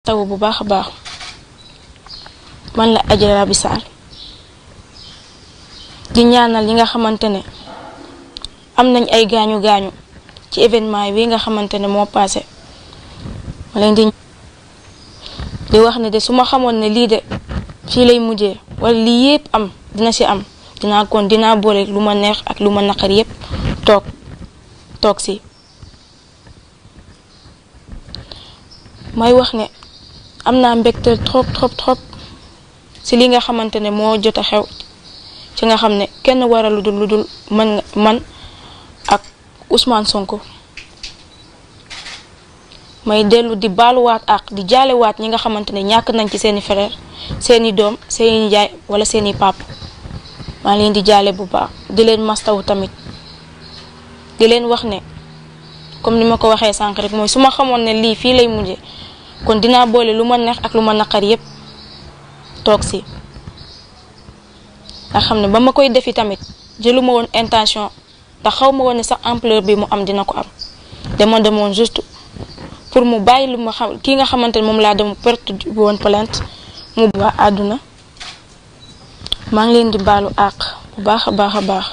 taw bu baax a baax man la Adji Raby Sarr di ñaanal yi nga xamante ne am nañ ay gaañu ci événement yi nga xamante ne moo passé ma leen di wax ne de su ma xamoon ne lii de fii lay mujjee wala lii yépp am dina ci am dinaa boole lu ma neex ak lu ma naqar yépp toog ci may wax ne am naa mbégte trop ci li nga xamante ne moo jot a xew ci nga xam ne kenn waral lu dul man ak Ousmane Sonko may dellu di baaluwaat ak di jaalewaat ñi nga xamante ne ñàkk nañ ci seeni frère seeni doom seeni njaay wala seeni pap maa leen di jaale bu baax di leen mastaw tamit di leen wax ne comme ni ma ko waxee sànq rek mooy su ma xamoon ne lii fii lay mujje kon dinaa boole lu ma neex ak lu ma naqar yépp toog ci nga xam ne ba ma koy defi tamit jëluma woon intention ndax xaw ma woon ne sax ampleur bi mu am dina ko am dama demoon juste pour mu bàyyi lu ma xam kii nga xamante ne moom laa dem perte woon plainte mu waa àdduna maa ngi leen di baalu àq bu baax a baax